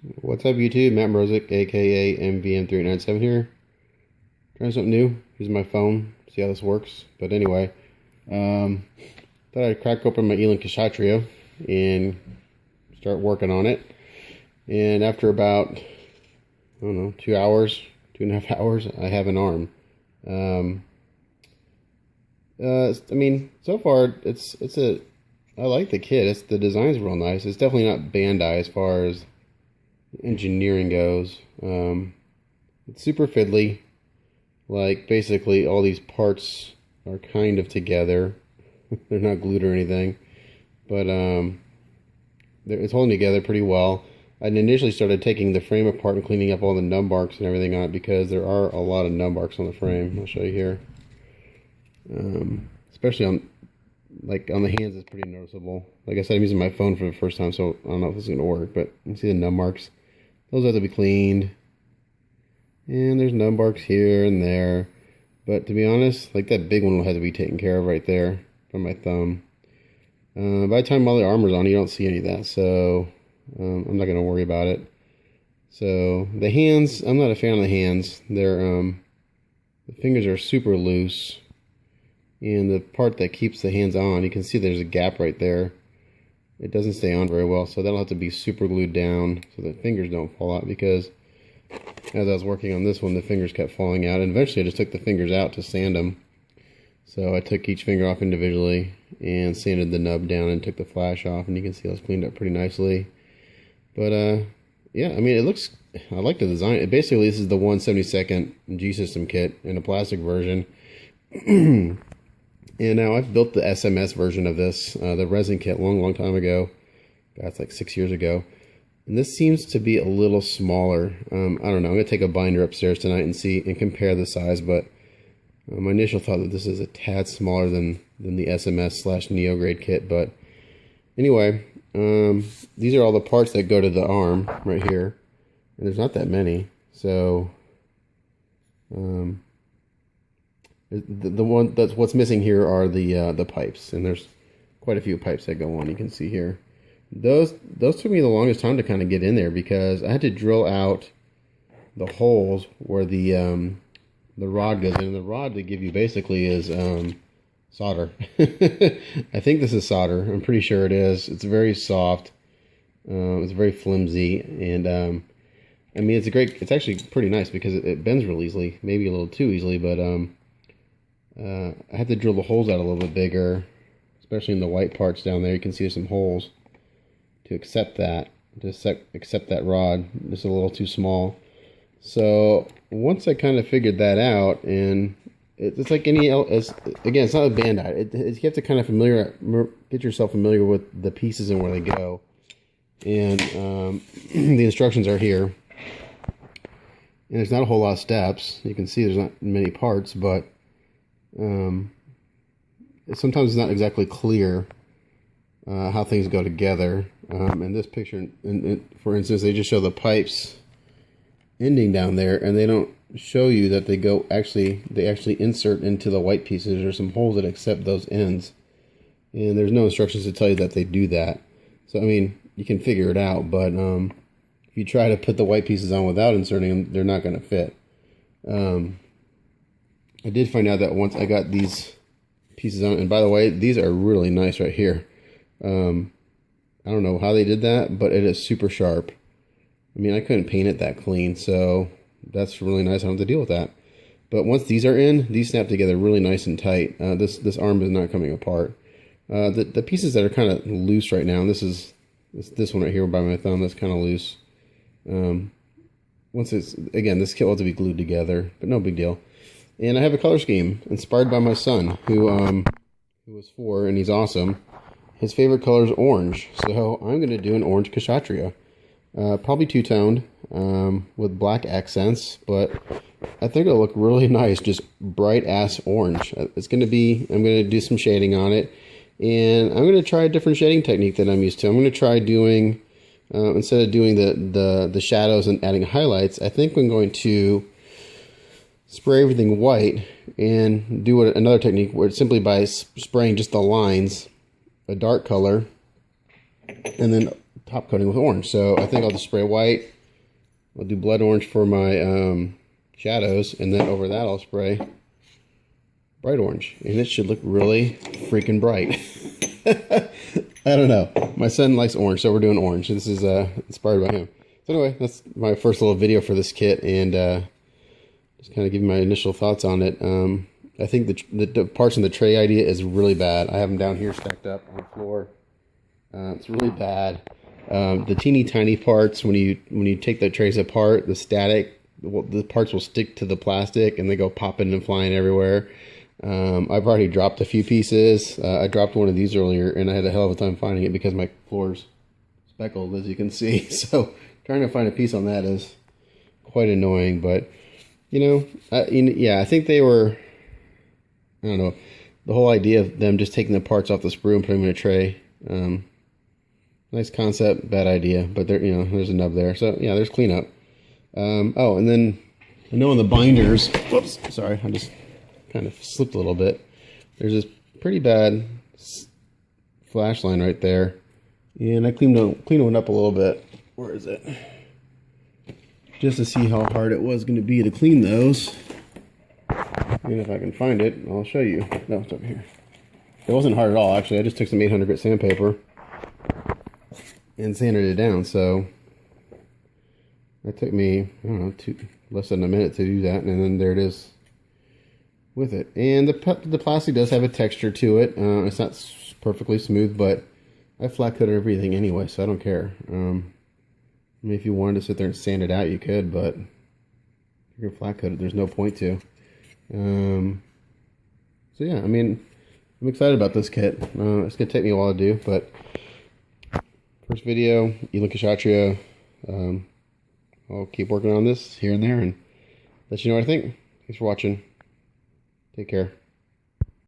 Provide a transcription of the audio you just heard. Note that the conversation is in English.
What's up YouTube, Matt Mrozic, aka MVM397 here. Trying something new, using my phone, see how this works. But anyway, thought I'd crack open my Elyn Kastrysha and start working on it. And after about, I don't know, 2 hours, 2.5 hours, I have an arm. I mean, so far, I like the kit. The design's real nice. It's definitely not Bandai as far as engineering goes. It's super fiddly. Like, basically all these parts are kind of together. They're not glued or anything, but it's holding together pretty well. I initially started taking the frame apart and cleaning up all the nub marks and everything on it, because there are a lot of nub marks on the frame. I'll show you here. Especially on the hands, it's pretty noticeable. Like I said, I'm using my phone for the first time, so I don't know if this is going to work, but you can see the nub marks. Those have to be cleaned. And there's nub marks here and there. But to be honest, like that big one will have to be taken care of right there from my thumb. By the time all the armor's on, you don't see any of that, so I'm not going to worry about it. So the hands, I'm not a fan of the hands. The fingers are super loose. And the part that keeps the hands on, you can see there's a gap right there. It doesn't stay on very well, so that'll have to be super glued down so the fingers don't fall out, because as I was working on this one, the fingers kept falling out, and eventually I just took the fingers out to sand them. So I took each finger off individually and sanded the nub down and took the flash off, and you can see it was cleaned up pretty nicely. But yeah, I mean, I like the design. Basically, this is the 1/72 G-System kit in a plastic version. And now I've built the SMS version of this, the resin kit, long time ago. That's like 6 years ago. And this seems to be a little smaller. I don't know. I'm going to take a binder upstairs tonight and see and compare the size. But my initial thought that this is a tad smaller than the SMS/Neo grade kit. But anyway, these are all the parts that go to the arm right here. And there's not that many. So the one that's what's missing here are the pipes, and there's quite a few pipes that go on. You can see here. Those took me the longest time to kind of get in there, because I had to drill out the holes where the rod goes in. And the rod they give you basically is solder. I think this is solder. I'm pretty sure it is. It's very soft. It's very flimsy, and I mean, it's actually pretty nice because it bends real easily. Maybe a little too easily, but I had to drill the holes out a little bit bigger, especially in the white parts down there. You can see there's some holes to accept that, accept that rod. It's a little too small. So once I kind of figured that out, and it's like again, it's not a Bandai. You have to kind of get yourself familiar with the pieces and where they go. And the instructions are here. And there's not a whole lot of steps. You can see there's not many parts, but sometimes it's not exactly clear how things go together. In this picture, for instance, they just show the pipes ending down there, and they don't show you that they actually insert into the white pieces. There's some holes that accept those ends, and there's no instructions to tell you that they do that. So I mean, you can figure it out, but if you try to put the white pieces on without inserting them, they're not going to fit. I did find out that once I got these pieces on, and by the way, these are really nice right here. I don't know how they did that, but it is super sharp. I mean, I couldn't paint it that clean, so that's really nice. I don't have to deal with that. But once these are in, these snap together really nice and tight. This arm is not coming apart. The pieces that are kind of loose right now, and this one right here by my thumb, that's kind of loose. Once again, this kit will have to be glued together, but no big deal. And I have a color scheme inspired by my son, who was 4, and he's awesome. His favorite color is orange, so I'm going to do an orange Kastrysha. Probably two-toned with black accents, but I think it'll look really nice, just bright-ass orange. I'm going to do some shading on it, and I'm going to try a different shading technique that I'm used to. I'm going to try doing, instead of doing the shadows and adding highlights, I think I'm going to spray everything white and do another technique where it's simply by spraying just the lines a dark color, and then top coating with orange. So I think I'll just spray white. I'll do blood orange for my shadows, and then over that I'll spray bright orange, and it should look really freaking bright. I don't know. My son likes orange, so we're doing orange. This is inspired by him. So anyway, that's my first little video for this kit, and just kind of giving my initial thoughts on it. I think the parts in the tray idea is really bad. I have them down here stacked up on the floor. It's really bad. The teeny tiny parts, when you take the trays apart, the static, the parts will stick to the plastic and they go popping and flying everywhere. I've already dropped a few pieces. I dropped one of these earlier and I had a hell of a time finding it because my floor's speckled, as you can see. So trying to find a piece on that is quite annoying. But yeah, I think they were, I don't know, the whole idea of them just taking the parts off the sprue and putting them in a tray. Nice concept, bad idea, but there, there's a nub there. So yeah, there's cleanup. Oh, and then I know on the binders, whoops, sorry, I just kind of slipped a little bit. There's this pretty bad flash line right there, and I cleaned one up a little bit. Where is it? Just to see how hard it was going to be to clean those. And if I can find it, I'll show you. No, it's over here. It wasn't hard at all, actually. I just took some 800 grit sandpaper and sanded it down. So that took me, I don't know, less than a minute to do that, and then there it is with it. And the plastic does have a texture to it. It's not perfectly smooth, but I flat coated everything anyway, so I don't care. I mean, if you wanted to sit there and sand it out, you could, but if you're gonna flat coat it, there's no point to. So yeah, I mean, I'm excited about this kit. It's gonna take me a while to do, but first video, Elyn Kastrysha. I'll keep working on this here and there and let you know what I think. Thanks for watching. Take care.